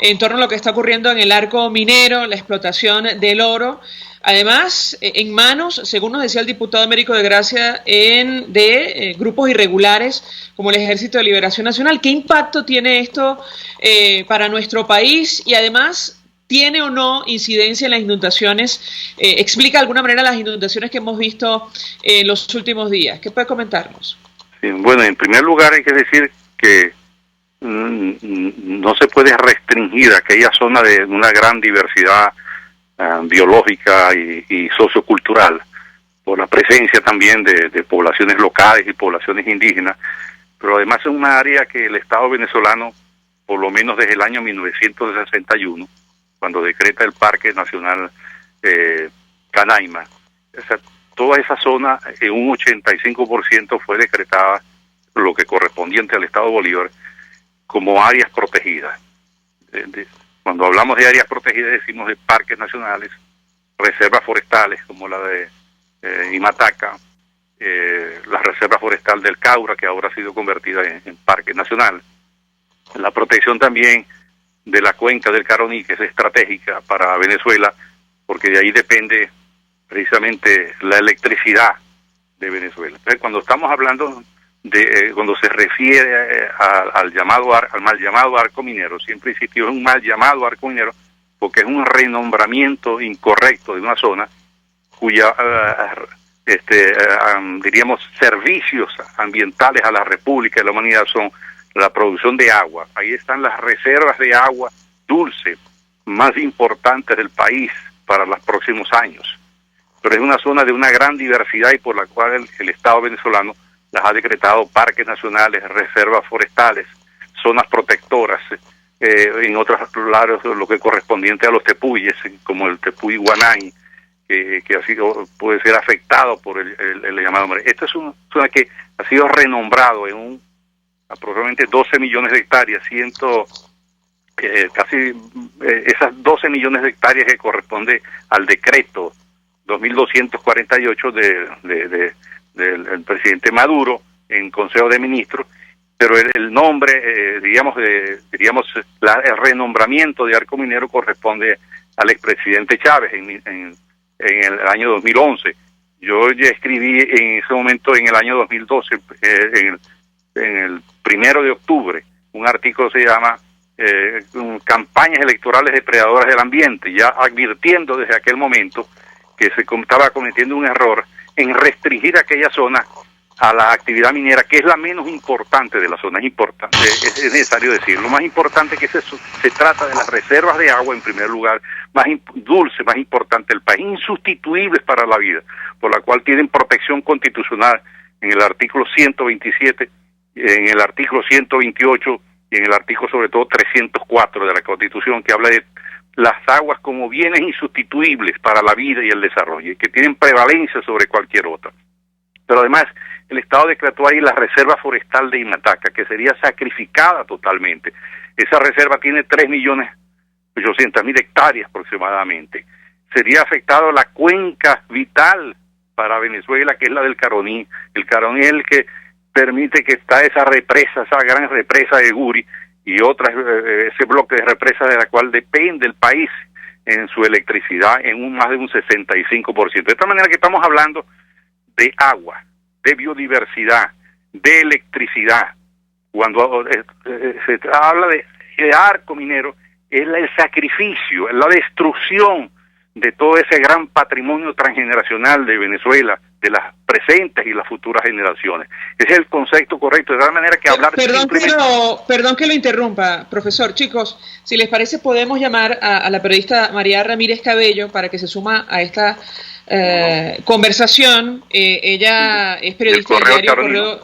en torno a lo que está ocurriendo en el arco minero, la explotación del oro. Además, en manos, según nos decía el diputado Américo de Gracia, de grupos irregulares como el Ejército de Liberación Nacional. ¿Qué impacto tiene esto para nuestro país? Y además, ¿tiene o no incidencia en las inundaciones? ¿Explica de alguna manera las inundaciones que hemos visto en los últimos días? ¿Qué puede comentarnos? Sí, bueno, en primer lugar hay que decir que no se puede restringir aquella zona de una gran diversidad biológica y sociocultural, por la presencia también de poblaciones locales y poblaciones indígenas, pero además es una área que el Estado venezolano, por lo menos desde el año 1961, cuando decreta el Parque Nacional Canaima, toda esa zona, en un 85% fue decretada, lo que correspondiente al Estado Bolívar, como áreas protegidas. Cuando hablamos de áreas protegidas decimos de parques nacionales, reservas forestales como la de Imataca, la reserva forestal del Caura, que ahora ha sido convertida en parque nacional. La protección también de la cuenca del Caroní, que es estratégica para Venezuela, porque de ahí depende precisamente la electricidad de Venezuela. Entonces, cuando estamos hablando cuando se refiere al mal llamado arco minero, siempre insistió en un mal llamado arco minero, porque es un renombramiento incorrecto de una zona cuya, diríamos, servicios ambientales a la República y a la humanidad son la producción de agua. Ahí están las reservas de agua dulce más importantes del país para los próximos años. Pero es una zona de una gran diversidad y por la cual el Estado venezolano las ha decretado parques nacionales, reservas forestales, zonas protectoras, en otros lados lo que correspondiente a los tepuyes, como el tepuy Guanay, que ha sido, puede ser afectado por el llamado. Esto es una zona que ha sido renombrado en aproximadamente 12 millones de hectáreas, esas 12 millones de hectáreas que corresponde al decreto 2248 del presidente Maduro en Consejo de Ministros, pero el nombre, el renombramiento de arco minero corresponde al expresidente Chávez en el año 2011. Yo ya escribí en ese momento, en el año 2012, en el 1 de octubre, un artículo que se llama Campañas electorales depredadoras del ambiente, ya advirtiendo desde aquel momento que se estaba cometiendo un error en restringir aquella zona a la actividad minera, que es la menos importante de la zona. Es importante, es necesario decirlo. Lo más importante que se trata de las reservas de agua, en primer lugar, más dulce, más importante del país, insustituibles para la vida, por la cual tienen protección constitucional en el artículo 127, en el artículo 128 y en el artículo sobre todo 304 de la Constitución, que habla de las aguas como bienes insustituibles para la vida y el desarrollo, y que tienen prevalencia sobre cualquier otra. Pero además, el Estado decretó ahí la reserva forestal de Imataca, que sería sacrificada totalmente. Esa reserva tiene 3.800.000 hectáreas aproximadamente. Sería afectado la cuenca vital para Venezuela, que es la del Caroní. El Caroní es el que permite que está esa represa, esa gran represa de Guri, y otras, ese bloque de represas de la cual depende el país en su electricidad en más de un 65%. De esta manera que estamos hablando de agua, de biodiversidad, de electricidad. Cuando se habla de arco minero, es el sacrificio, es la destrucción de todo ese gran patrimonio transgeneracional de Venezuela, de las presentes y las futuras generaciones. Ese es el concepto correcto, de tal manera que hablar Perdón que lo interrumpa, profesor. Chicos, si les parece, podemos llamar a la periodista María Ramírez Cabello para que se suma a esta conversación. Ella es periodista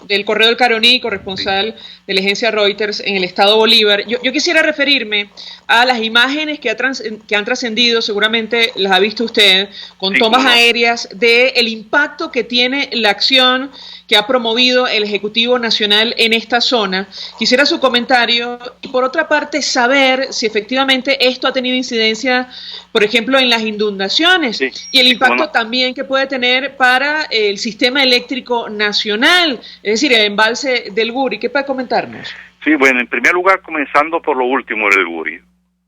del Correo del Caroní, corresponsal de la agencia Reuters en el estado Bolívar. Yo quisiera referirme a las imágenes que han trascendido, seguramente las ha visto usted, con tomas aéreas del impacto que tiene la acción que ha promovido el Ejecutivo Nacional en esta zona. Quisiera su comentario y, por otra parte, saber si efectivamente esto ha tenido incidencia, por ejemplo, en las inundaciones y el impacto también que puede tener para el sistema eléctrico nacional, es decir, el embalse del Guri. ¿Qué puede comentarnos? Sí, bueno, en primer lugar, comenzando por lo último del Guri.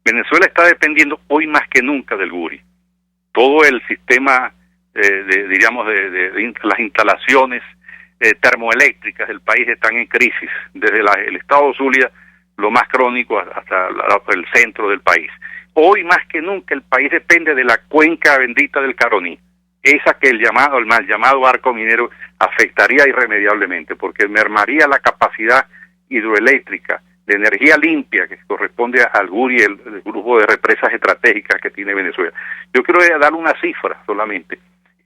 Venezuela está dependiendo hoy más que nunca del Guri. Todo el sistema, de las instalaciones termoeléctricas del país están en crisis, desde el estado Zulia, lo más crónico, hasta el centro del país. Hoy más que nunca el país depende de la cuenca bendita del Caroní, esa que el mal llamado arco minero afectaría irremediablemente, porque mermaría la capacidad hidroeléctrica de energía limpia que corresponde al Guri, el grupo de represas estratégicas que tiene Venezuela. Yo quiero dar una cifra solamente.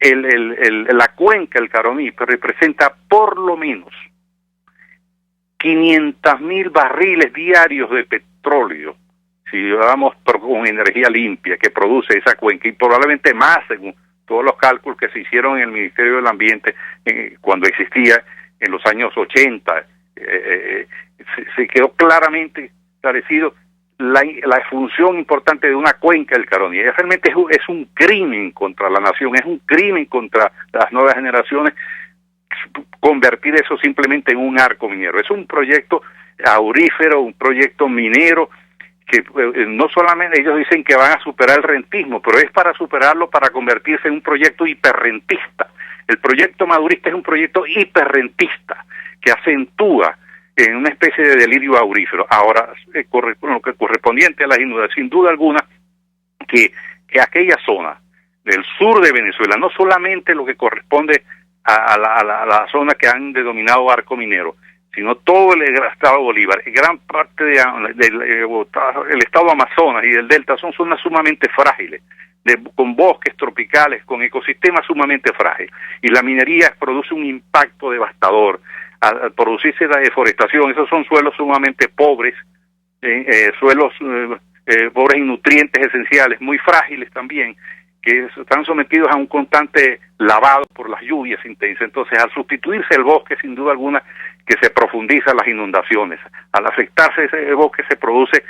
La cuenca del Caroní representa por lo menos 500.000 barriles diarios de petróleo, si vamos con energía limpia que produce esa cuenca, y probablemente más según todos los cálculos que se hicieron en el Ministerio del Ambiente cuando existía en los años 80. Se quedó claramente establecido la función importante de una cuenca del Caroní. Realmente es un crimen contra la nación, es un crimen contra las nuevas generaciones convertir eso simplemente en un arco minero. Es un proyecto aurífero, un proyecto minero que no solamente ellos dicen que van a superar el rentismo, pero es para superarlo, para convertirse en un proyecto hiperrentista. El proyecto madurista es un proyecto hiperrentista que acentúa en una especie de delirio aurífero. Ahora, lo que correspondiente a las inundaciones, sin duda alguna, que aquella zona del sur de Venezuela, no solamente lo que corresponde a la zona que han denominado arco minero, sino todo el estado Bolívar, gran parte del estado Amazonas y del Delta son zonas sumamente frágiles, con bosques tropicales, con ecosistemas sumamente frágiles, y la minería produce un impacto devastador. Al producirse la deforestación, esos son suelos sumamente pobres, suelos pobres en nutrientes esenciales, muy frágiles también, que están sometidos a un constante lavado por las lluvias intensas. Entonces, al sustituirse el bosque, sin duda alguna, que se profundizan las inundaciones. Al afectarse ese bosque se produce,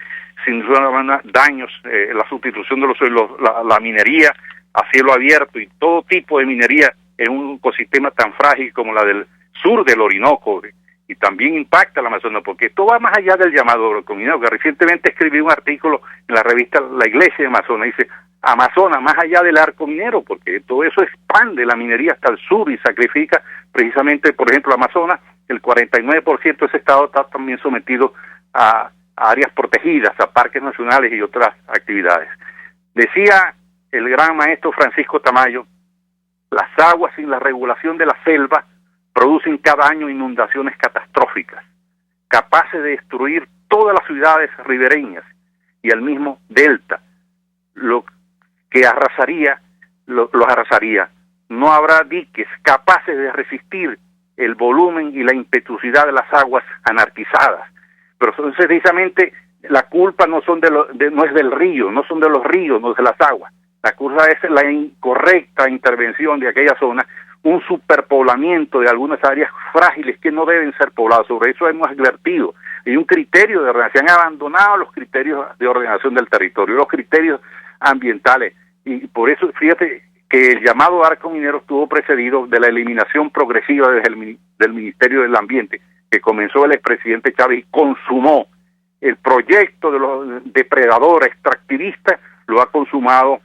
sin duda alguna, daños, la sustitución de los suelos, la minería a cielo abierto y todo tipo de minería en un ecosistema tan frágil como la del sur del Orinoco, y también impacta la Amazonas, porque esto va más allá del llamado arco minero, que recientemente escribí un artículo en la revista La Iglesia de Amazonas, dice Amazonas más allá del arco minero, porque todo eso expande la minería hasta el sur y sacrifica precisamente, por ejemplo, Amazonas, el 49% de ese estado está también sometido a áreas protegidas, a parques nacionales y otras actividades. Decía el gran maestro Francisco Tamayo, las aguas sin la regulación de la selva producen cada año inundaciones catastróficas, capaces de destruir todas las ciudades ribereñas y el mismo delta, lo que arrasaría, los arrasaría. No habrá diques capaces de resistir el volumen y la impetuosidad de las aguas anarquizadas. Pero precisamente la culpa no es del río, no son de los ríos, no es de las aguas. La culpa es la incorrecta intervención de aquella zona, un superpoblamiento de algunas áreas frágiles que no deben ser pobladas. Sobre eso hemos advertido. Hay un criterio de ordenación, se han abandonado los criterios de ordenación del territorio, los criterios ambientales, y por eso fíjate que el llamado arco minero estuvo precedido de la eliminación progresiva del Ministerio del Ambiente, que comenzó el expresidente Chávez y consumó el proyecto de los depredadores extractivistas, lo ha consumado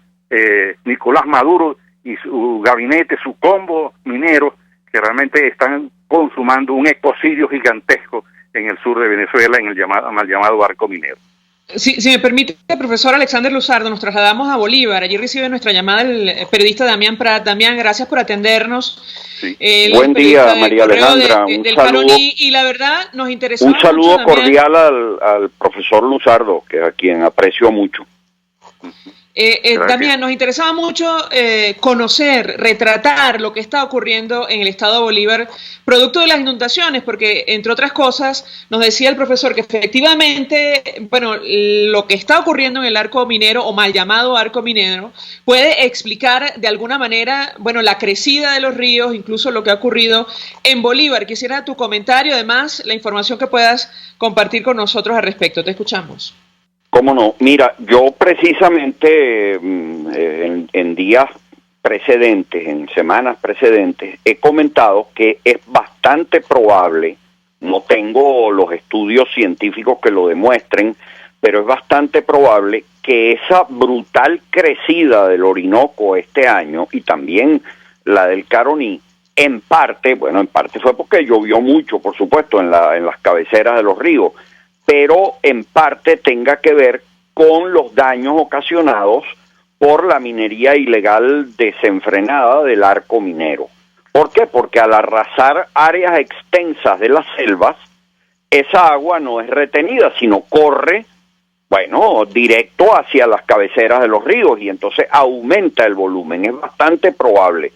Nicolás Maduro y su gabinete, su combo minero, que realmente están consumando un ecocidio gigantesco en el sur de Venezuela, en el mal llamado arco minero. Si me permite, profesor Alexander Luzardo, nos trasladamos a Bolívar. Allí recibe nuestra llamada el periodista Damián Prat. Damián, gracias por atendernos. Sí. Buen día, María Alejandra. Un saludo. Y la verdad, nos interesaba un saludo mucho, cordial al profesor Luzardo, a quien aprecio mucho. Damián, nos interesaba mucho conocer, retratar lo que está ocurriendo en el estado de Bolívar, producto de las inundaciones, porque entre otras cosas nos decía el profesor que efectivamente, bueno, lo que está ocurriendo en el arco minero o mal llamado arco minero puede explicar de alguna manera, bueno, la crecida de los ríos, incluso lo que ha ocurrido en Bolívar. Quisiera tu comentario, además la información que puedas compartir con nosotros al respecto. Te escuchamos. ¿Cómo no? Mira, yo precisamente en días precedentes, en semanas precedentes, he comentado que es bastante probable, no tengo los estudios científicos que lo demuestren, pero es bastante probable que esa brutal crecida del Orinoco este año y también la del Caroní, en parte fue porque llovió mucho, por supuesto, en las cabeceras de los ríos, pero en parte tenga que ver con los daños ocasionados por la minería ilegal desenfrenada del arco minero. ¿Por qué? Porque al arrasar áreas extensas de las selvas, esa agua no es retenida, sino corre, directo hacia las cabeceras de los ríos y entonces aumenta el volumen. Es bastante probable.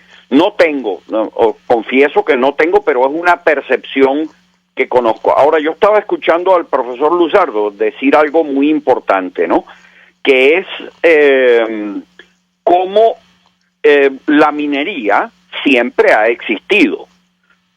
Confieso que no tengo, pero es una percepción que conozco. Ahora, yo estaba escuchando al profesor Luzardo decir algo muy importante, ¿no? Que es cómo la minería siempre ha existido,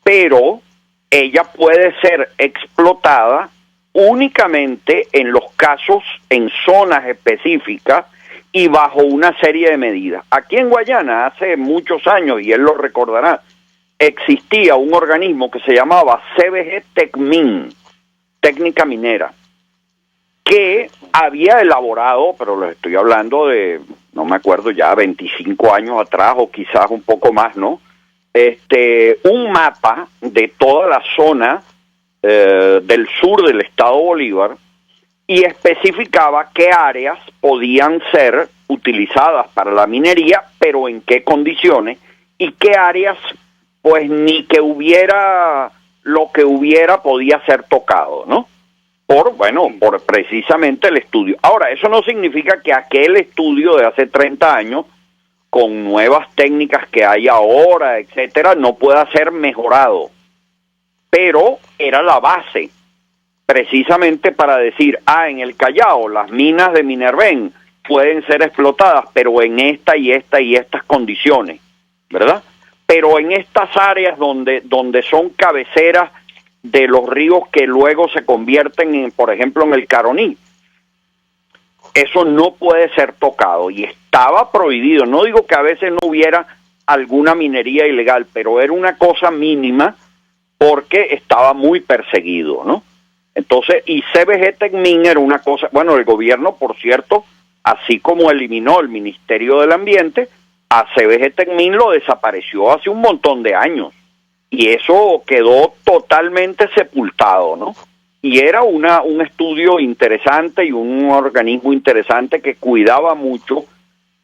pero ella puede ser explotada únicamente en los casos, en zonas específicas y bajo una serie de medidas. Aquí en Guayana, hace muchos años, y él lo recordará, existía un organismo que se llamaba CBG Tecmin, Técnica Minera, que había elaborado, pero les estoy hablando de, no me acuerdo ya, 25 años atrás o quizás un poco más, ¿no? Un mapa de toda la zona del sur del estado Bolívar y especificaba qué áreas podían ser utilizadas para la minería, pero en qué condiciones, y qué áreas pues ni que hubiera lo que hubiera podía ser tocado, ¿no? Por precisamente el estudio. Ahora, eso no significa que aquel estudio de hace 30 años, con nuevas técnicas que hay ahora, etcétera, no pueda ser mejorado. Pero era la base, precisamente para decir, en el Callao, las minas de Minerven pueden ser explotadas, pero en esta y estas condiciones, ¿verdad? Pero en estas áreas donde son cabeceras de los ríos que luego se convierten en, por ejemplo, en el Caroní, eso no puede ser tocado y estaba prohibido. No digo que a veces no hubiera alguna minería ilegal, pero era una cosa mínima porque estaba muy perseguido, ¿no? Entonces, y CBG Tecmin era una cosa, el gobierno, por cierto, así como eliminó el Ministerio del Ambiente, a CBG Tecmin lo desapareció hace un montón de años y eso quedó totalmente sepultado, ¿no? Y era un estudio interesante y un organismo interesante que cuidaba mucho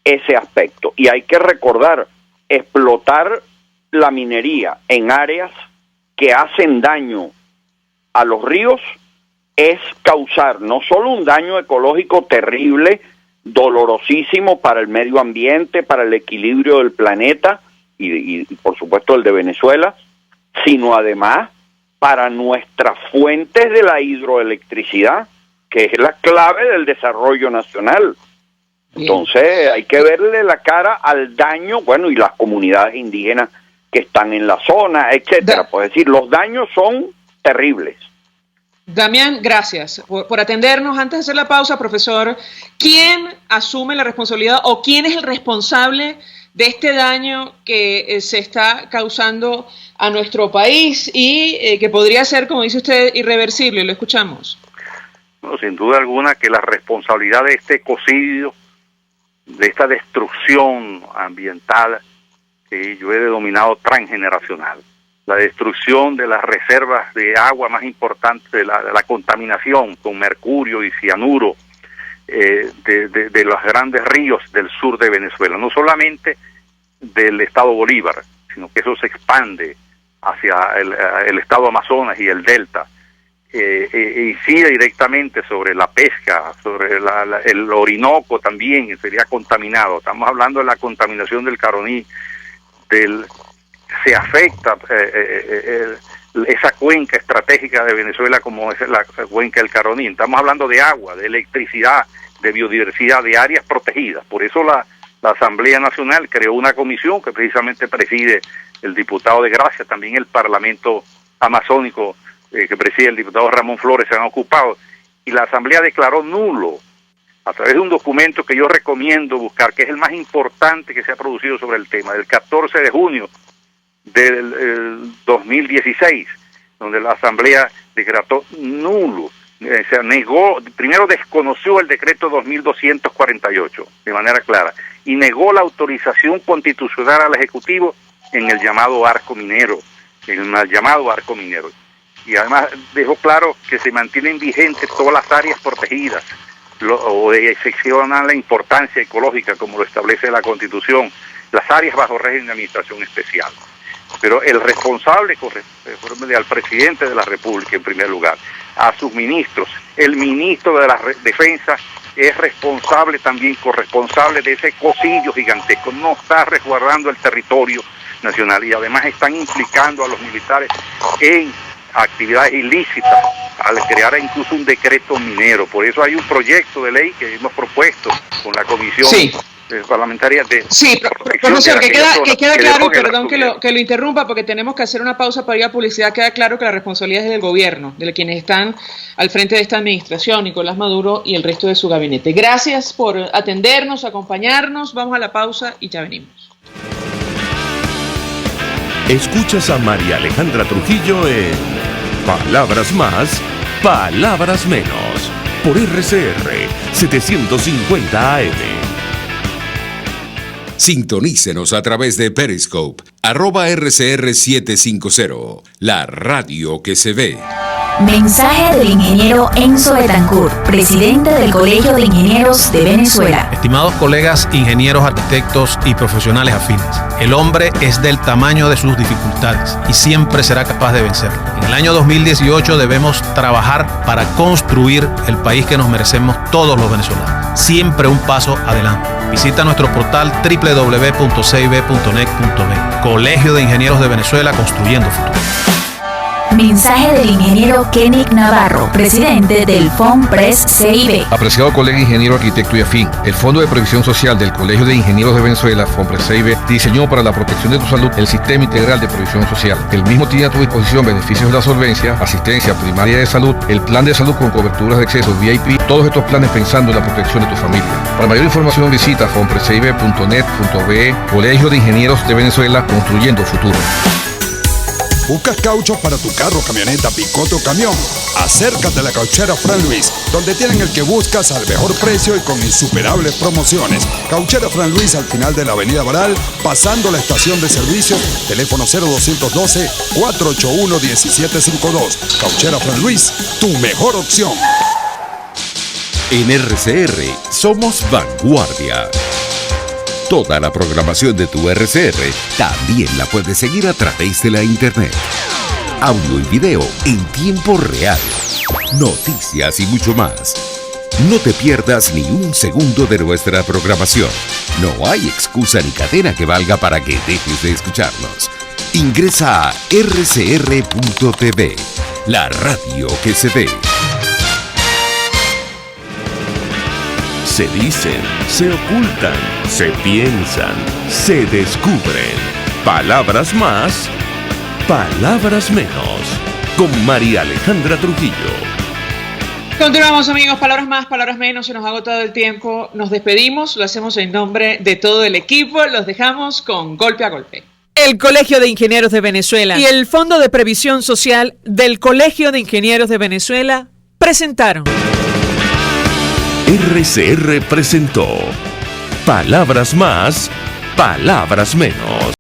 ese aspecto. Y hay que recordar, explotar la minería en áreas que hacen daño a los ríos es causar no solo un daño ecológico terrible, dolorosísimo para el medio ambiente, para el equilibrio del planeta y por supuesto el de Venezuela, sino además para nuestras fuentes de la hidroelectricidad, que es la clave del desarrollo nacional. Entonces hay que verle la cara al daño, bueno, y las comunidades indígenas que están en la zona, etcétera. Pues decir, los daños son terribles. Damián, gracias por atendernos. Antes de hacer la pausa, profesor, ¿quién asume la responsabilidad o quién es el responsable de este daño que se está causando a nuestro país y que podría ser, como dice usted, irreversible? Lo escuchamos. Bueno, sin duda alguna que la responsabilidad de este ecocidio, de esta destrucción ambiental que yo he denominado transgeneracional, la destrucción de las reservas de agua más importantes, de la contaminación con mercurio y cianuro de los grandes ríos del sur de Venezuela, no solamente del estado Bolívar, sino que eso se expande hacia el estado Amazonas y el delta, incide directamente sobre la pesca, sobre el Orinoco también sería contaminado. Estamos hablando de la contaminación del Caroní, se afecta esa cuenca estratégica de Venezuela como es la cuenca del Caroní. Estamos hablando de agua, de electricidad, de biodiversidad, de áreas protegidas. Por eso la Asamblea Nacional creó una comisión que precisamente preside el diputado de Gracia, también el Parlamento Amazónico que preside el diputado Ramón Flores se han ocupado, y la Asamblea declaró nulo, a través de un documento que yo recomiendo buscar, que es el más importante que se ha producido sobre el tema, del 14 de junio del 2016, donde la Asamblea declaró nulo, se negó, primero desconoció el decreto 2248 de manera clara, y negó la autorización constitucional al Ejecutivo en el llamado arco minero, y además dejó claro que se mantienen vigentes todas las áreas protegidas o de excepcional importancia ecológica, como lo establece la Constitución, las áreas bajo régimen de administración especial. Pero el responsable corresponde al presidente de la República en primer lugar, a sus ministros. El ministro de la Defensa es responsable también, corresponsable de ese ecocidio gigantesco. No está resguardando el territorio nacional y además están implicando a los militares en actividades ilícitas al crear incluso un decreto minero. Por eso hay un proyecto de ley que hemos propuesto con la comisión parlamentaria de profesor, que queda claro, y perdón que lo interrumpa porque tenemos que hacer una pausa para ir a publicidad. Queda claro que la responsabilidad es del gobierno, de quienes están al frente de esta administración, Nicolás Maduro y el resto de su gabinete. Gracias por atendernos, acompañarnos. Vamos a la pausa y ya venimos. Escuchas a María Alejandra Trujillo en Palabras Más, Palabras Menos, por RCR 750 AM. Sintonícenos a través de Periscope, @RCR750, la radio que se ve. Mensaje del ingeniero Enzo Betancourt, presidente del Colegio de Ingenieros de Venezuela. Estimados colegas, ingenieros, arquitectos y profesionales afines, el hombre es del tamaño de sus dificultades y siempre será capaz de vencerlo. En el año 2018 debemos trabajar para construir el país que nos merecemos todos los venezolanos. Siempre un paso adelante. Visita nuestro portal www.cib.net.be. Colegio de Ingenieros de Venezuela, construyendo futuro. Mensaje del ingeniero Kenick Navarro, presidente del FONPRES CIB. Apreciado colega ingeniero, arquitecto y afín, el Fondo de Previsión Social del Colegio de Ingenieros de Venezuela, FONPRES CIB, diseñó para la protección de tu salud el Sistema Integral de Previsión Social. El mismo tiene a tu disposición beneficios de la solvencia, asistencia primaria de salud, el plan de salud con coberturas de acceso VIP, todos estos planes pensando en la protección de tu familia. Para mayor información visita fonprescib.net.be. Colegio de Ingenieros de Venezuela, construyendo futuro. ¿Buscas cauchos para tu carro, camioneta, picoto o camión? Acércate a la Cauchera Fran Luis, donde tienen el que buscas al mejor precio y con insuperables promociones. Cauchera Fran Luis al final de la Avenida Baral, pasando la estación de servicio, teléfono 0212-481-1752. Cauchera Fran Luis, tu mejor opción. En RCR somos vanguardia. Toda la programación de tu RCR también la puedes seguir a través de la internet. Audio y video en tiempo real. Noticias y mucho más. No te pierdas ni un segundo de nuestra programación. No hay excusa ni cadena que valga para que dejes de escucharnos. Ingresa a rcr.tv, la radio que se ve. se dicen, se ocultan, se piensan, se descubren. Palabras más, palabras menos. Con María Alejandra Trujillo. Continuamos, amigos. Palabras más, palabras menos. Se nos ha agotado el tiempo. Nos despedimos. Lo hacemos en nombre de todo el equipo. Los dejamos con Golpe a Golpe. El Colegio de Ingenieros de Venezuela y el Fondo de Previsión Social del Colegio de Ingenieros de Venezuela presentaron. RCR presentó Palabras más, palabras menos.